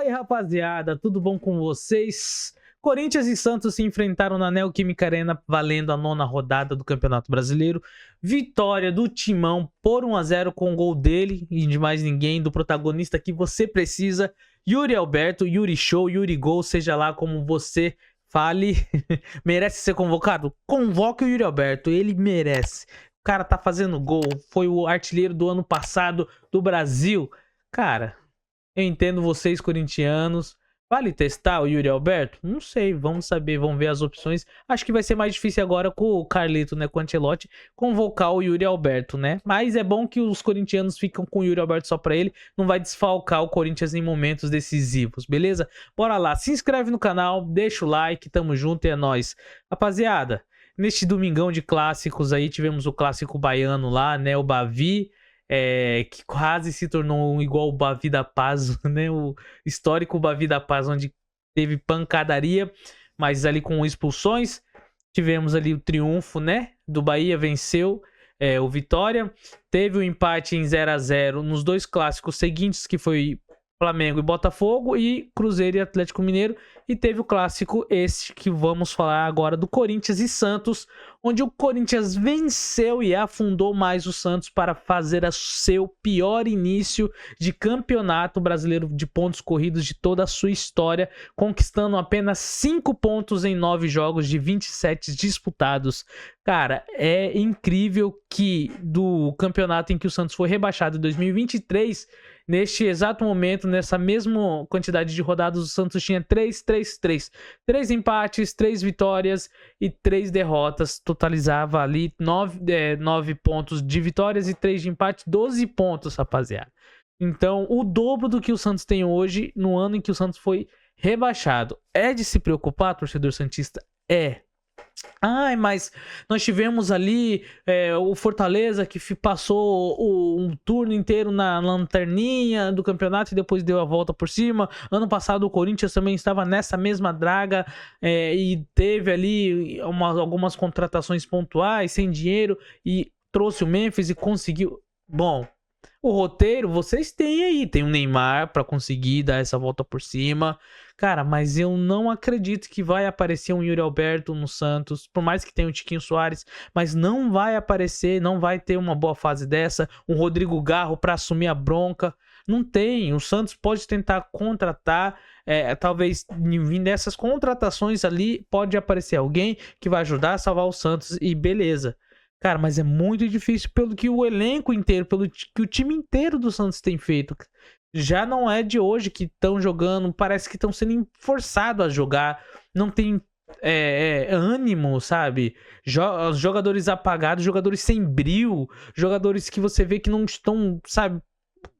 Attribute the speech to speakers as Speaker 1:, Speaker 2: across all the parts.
Speaker 1: Fala aí, rapaziada, tudo bom com vocês? Corinthians e Santos se enfrentaram na Neoquímica Arena, valendo a 9ª rodada do Campeonato Brasileiro. Vitória do Timão por 1-0 com o gol dele e de mais ninguém, do protagonista que você precisa, Yuri Alberto, Yuri Show, Yuri Gol, seja lá como você fale. Merece ser convocado? Convoque o Yuri Alberto, ele merece. O cara tá fazendo gol, foi o artilheiro do ano passado do Brasil. Cara, eu entendo vocês, corintianos. Vale testar o Yuri Alberto? Não sei, vamos saber, vamos ver as opções. Acho que vai ser mais difícil agora com o Carlito, né, com o Ancelotti, convocar o Yuri Alberto, né? Mas é bom que os corintianos ficam com o Yuri Alberto só pra ele, não vai desfalcar o Corinthians em momentos decisivos, beleza? Bora lá, se inscreve no canal, deixa o like, tamo junto e é nóis. Rapaziada, neste domingão de clássicos aí, tivemos o clássico baiano lá, né, o Bavi, que quase se tornou igual o Bavi da Paz, né? O histórico Bavi da Paz, onde teve pancadaria, mas ali com expulsões. Tivemos ali o triunfo, né? Do Bahia, venceu o Vitória. Teve o empate em 0-0 nos dois clássicos seguintes, que foi Flamengo e Botafogo, e Cruzeiro e Atlético Mineiro. E teve o clássico este que vamos falar agora, do Corinthians e Santos, onde o Corinthians venceu e afundou mais o Santos para fazer o seu pior início de campeonato brasileiro de pontos corridos de toda a sua história, conquistando apenas 5 pontos em 9 jogos de 27 disputados. Cara, é incrível que do campeonato em que o Santos foi rebaixado em 2023, neste exato momento, nessa mesma quantidade de rodadas, o Santos tinha 3 empates, 3 vitórias e 3 derrotas. Totalizava ali 9 pontos de vitórias e 3 de empate, 12 pontos, rapaziada. Então, o dobro do que o Santos tem hoje, no ano em que o Santos foi rebaixado. É de se preocupar, torcedor santista? É. Ai, mas nós tivemos ali o Fortaleza que passou um turno inteiro na lanterninha do campeonato e depois deu a volta por cima. Ano passado o Corinthians também estava nessa mesma draga e teve ali algumas contratações pontuais, sem dinheiro, e trouxe o Memphis e conseguiu. Bom, o roteiro vocês têm aí, tem o Neymar para conseguir dar essa volta por cima. Cara, mas eu não acredito que vai aparecer um Yuri Alberto no Santos, por mais que tenha o Tiquinho Soares, mas não vai aparecer, não vai ter uma boa fase dessa, um Rodrigo Garro para assumir a bronca. Não tem, o Santos pode tentar contratar, talvez vindo dessas contratações ali, pode aparecer alguém que vai ajudar a salvar o Santos e beleza. Cara, mas é muito difícil pelo que o elenco inteiro, pelo que o time inteiro do Santos tem feito. Já não é de hoje que estão jogando, parece que estão sendo forçados a jogar, não tem ânimo, sabe? Jogadores apagados, jogadores sem brio, jogadores que você vê que não estão, sabe,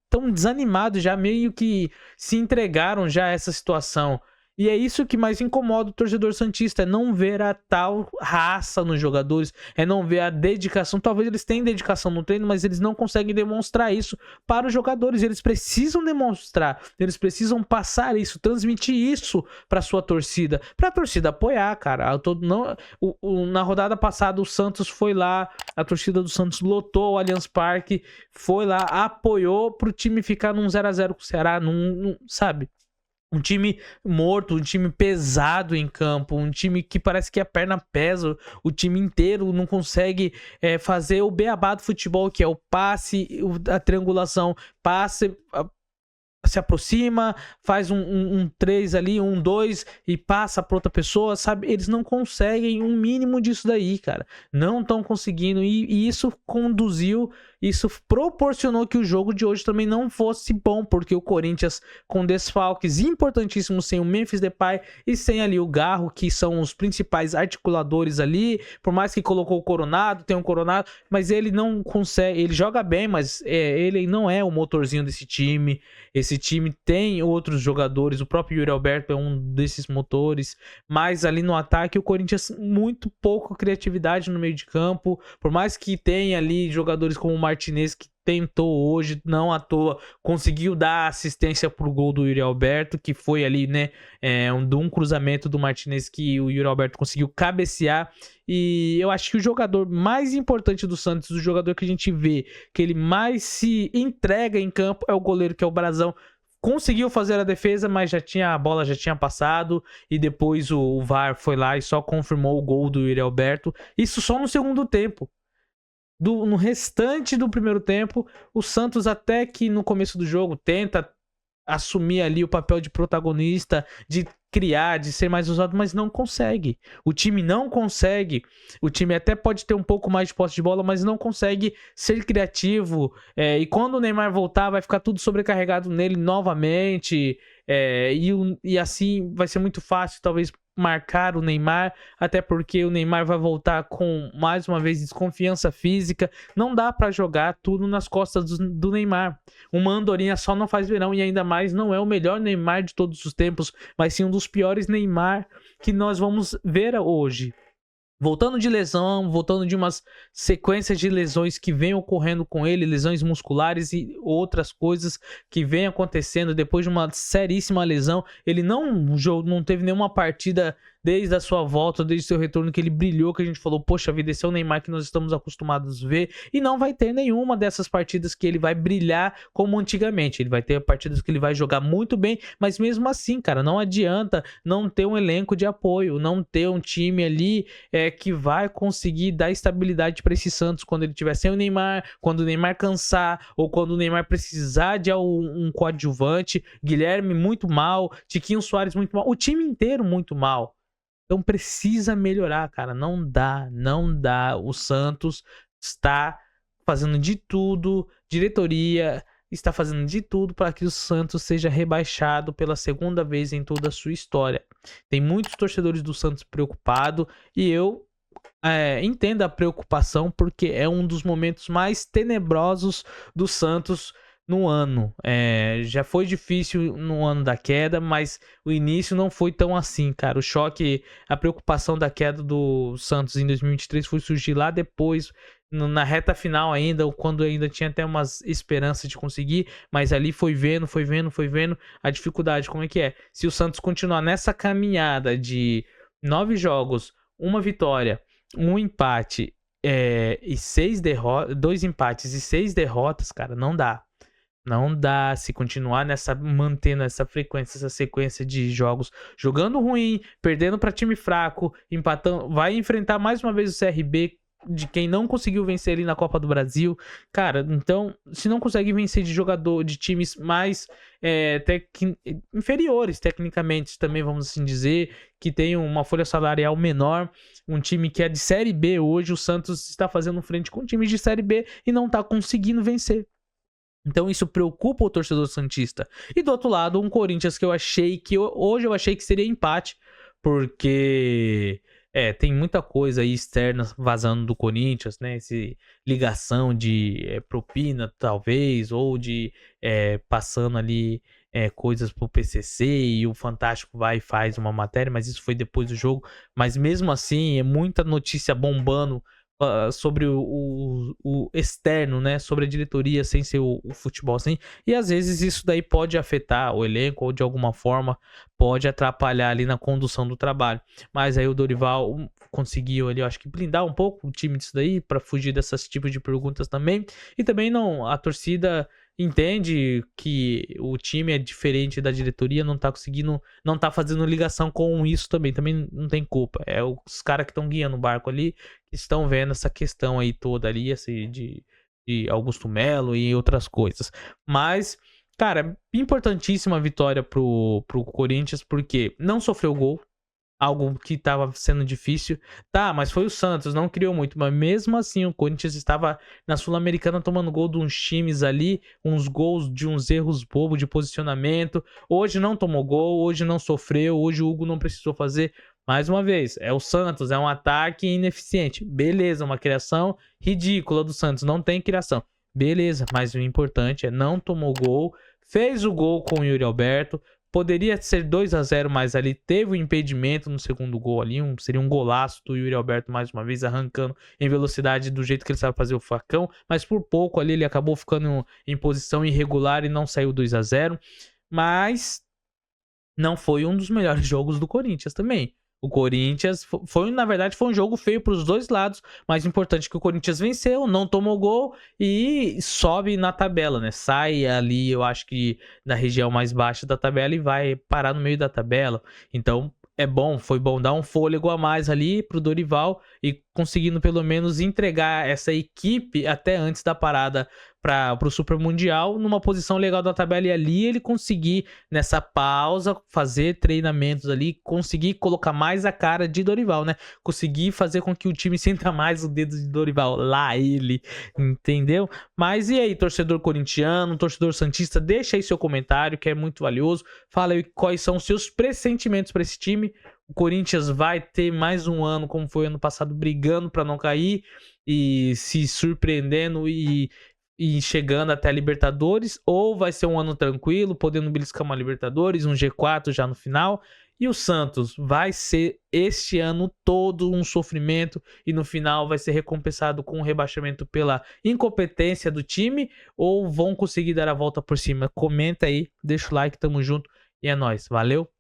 Speaker 1: tão desanimados já, meio que se entregaram já a essa situação. E é isso que mais incomoda o torcedor santista, é não ver a tal raça nos jogadores, é não ver a dedicação. Talvez eles tenham dedicação no treino, mas eles não conseguem demonstrar isso para os jogadores. Eles precisam demonstrar, eles precisam passar isso, transmitir isso para sua torcida, para a torcida apoiar, cara. Na rodada passada o Santos foi lá, a torcida do Santos lotou o Allianz Parque, foi lá, apoiou para o time ficar num 0-0 com o Ceará, sabe? Um time morto, um time pesado em campo, um time que parece que a perna pesa, o time inteiro não consegue fazer o beabá do futebol, que é o passe, a triangulação, passe, se aproxima, faz um 3 ali, um 2 e passa para outra pessoa, sabe? Eles não conseguem um mínimo disso daí, cara. Não estão conseguindo e isso proporcionou que o jogo de hoje também não fosse bom, porque o Corinthians com desfalques importantíssimos, sem o Memphis Depay e sem ali o Garro, que são os principais articuladores ali, por mais que colocou o Coronado, tem um Coronado, mas ele não consegue, ele joga bem, mas ele não é o motorzinho desse time. Esse time tem outros jogadores, o próprio Yuri Alberto é um desses motores, mas ali no ataque o Corinthians muito pouco criatividade no meio de campo, por mais que tenha ali jogadores como o Martinez, que tentou hoje, não à toa, conseguiu dar assistência pro gol do Yuri Alberto, que foi ali, né, um cruzamento do Martinez que o Yuri Alberto conseguiu cabecear. E eu acho que o jogador mais importante do Santos, o jogador que a gente vê que ele mais se entrega em campo, é o goleiro, que é o Brazão. conseguiu fazer a defesa, mas a bola já tinha passado e depois o VAR foi lá e só confirmou o gol do Yuri Alberto. Isso só no segundo tempo. No restante do primeiro tempo, o Santos até que no começo do jogo tenta assumir ali o papel de protagonista, de criar, de ser mais usado, mas não consegue. O time não consegue. O time até pode ter um pouco mais de posse de bola, mas não consegue ser criativo. E quando o Neymar voltar, vai ficar tudo sobrecarregado nele novamente. E assim vai ser muito fácil, talvez, marcar o Neymar, até porque o Neymar vai voltar com, mais uma vez, desconfiança física. Não dá pra jogar tudo nas costas do Neymar. Uma andorinha só não faz verão, e ainda mais não é o melhor Neymar de todos os tempos, mas sim um dos piores Neymar que nós vamos ver hoje. Voltando de lesão, voltando de umas sequências de lesões que vem ocorrendo com ele, lesões musculares e outras coisas que vem acontecendo depois de uma seríssima lesão. Ele não teve nenhuma partida desde a sua volta, desde o seu retorno, que ele brilhou, que a gente falou, poxa vida, esse é o Neymar que nós estamos acostumados a ver, e não vai ter nenhuma dessas partidas que ele vai brilhar como antigamente. Ele vai ter partidas que ele vai jogar muito bem, mas mesmo assim, cara, não adianta não ter um elenco de apoio, não ter um time ali que vai conseguir dar estabilidade para esse Santos quando ele tiver sem o Neymar, quando o Neymar cansar, ou quando o Neymar precisar de um coadjuvante. Guilherme muito mal, Tiquinho Soares muito mal, o time inteiro muito mal. Então precisa melhorar, cara. Não dá. O Santos está fazendo de tudo, diretoria está fazendo de tudo para que o Santos seja rebaixado pela segunda vez em toda a sua história. Tem muitos torcedores do Santos preocupados e eu entendo a preocupação, porque é um dos momentos mais tenebrosos do Santos no ano. Já foi difícil no ano da queda, mas o início não foi tão assim, cara. O choque, a preocupação da queda do Santos em 2023 foi surgir lá depois, na reta final ainda, quando ainda tinha até umas esperanças de conseguir, mas ali foi vendo a dificuldade, como é que é. Se o Santos continuar nessa caminhada de 9 jogos, uma vitória, um empate e 2 empates e 6 derrotas, cara, não dá. Não dá. Se continuar mantendo essa frequência, essa sequência de jogos, jogando ruim, perdendo para time fraco, empatando, vai enfrentar mais uma vez o CRB, de quem não conseguiu vencer ali na Copa do Brasil. Cara, então, se não consegue vencer de times mais inferiores tecnicamente, também vamos assim dizer, que tem uma folha salarial menor, um time que é de Série B hoje, o Santos está fazendo frente com times de Série B e não está conseguindo vencer. Então isso preocupa o torcedor santista. E do outro lado, um Corinthians que hoje eu achei que seria empate, porque tem muita coisa aí externa vazando do Corinthians, né? Ligação de propina, talvez, ou de passando ali coisas pro PCC, e o Fantástico vai e faz uma matéria, mas isso foi depois do jogo. Mas mesmo assim, é muita notícia bombando sobre o externo, né? Sobre a diretoria, sem ser o futebol, assim. E às vezes isso daí pode afetar o elenco, ou de alguma forma pode atrapalhar ali na condução do trabalho. Mas aí o Dorival conseguiu ali, eu acho que blindar um pouco o time disso daí, para fugir desses tipos de perguntas também. E também a torcida entende que o time é diferente da diretoria, não tá fazendo ligação com isso também não tem culpa. É os caras que estão guiando o barco ali, que estão vendo essa questão aí toda ali, assim, de Augusto Melo e outras coisas. Mas, cara, importantíssima vitória pro Corinthians, porque não sofreu gol, algo que estava sendo difícil. Tá, mas foi o Santos, não criou muito. Mas mesmo assim, o Corinthians estava na Sul-Americana tomando gol de uns times ali, uns gols de uns erros bobos de posicionamento. Hoje não tomou gol, hoje não sofreu, hoje o Hugo não precisou fazer. Mais uma vez, é o Santos, é um ataque ineficiente. Beleza, uma criação ridícula do Santos, não tem criação. Beleza, mas o importante é não tomou gol, fez o gol com o Yuri Alberto. Poderia ser 2-0, mas ali teve um impedimento no segundo gol ali. Seria um golaço do Yuri Alberto mais uma vez, arrancando em velocidade do jeito que ele sabe fazer o facão. Mas por pouco ali ele acabou ficando em posição irregular e não saiu 2-0. Mas não foi um dos melhores jogos do Corinthians também. O Corinthians na verdade, foi um jogo feio para os dois lados, mas o importante é que o Corinthians venceu, não tomou gol e sobe na tabela, né? Sai ali, eu acho que da região mais baixa da tabela e vai parar no meio da tabela. Então, foi bom dar um fôlego a mais ali pro Dorival e conseguindo pelo menos entregar essa equipe até antes da parada para o Super Mundial numa posição legal da tabela, e ali ele conseguir nessa pausa fazer treinamentos ali, conseguir colocar mais a cara de Dorival, né? Conseguir fazer com que o time sinta mais o dedo de Dorival, lá ele, entendeu? Mas e aí, torcedor corintiano, torcedor santista, deixa aí seu comentário que é muito valioso. Fala aí quais são os seus pressentimentos para esse time. O Corinthians vai ter mais um ano, como foi ano passado, brigando para não cair e se surpreendendo e chegando até a Libertadores, ou vai ser um ano tranquilo, podendo beliscar uma Libertadores, um G4 já no final. E o Santos vai ser este ano todo um sofrimento e no final vai ser recompensado com um rebaixamento pela incompetência do time, ou vão conseguir dar a volta por cima? Comenta aí, deixa o like, tamo junto e é nóis, valeu!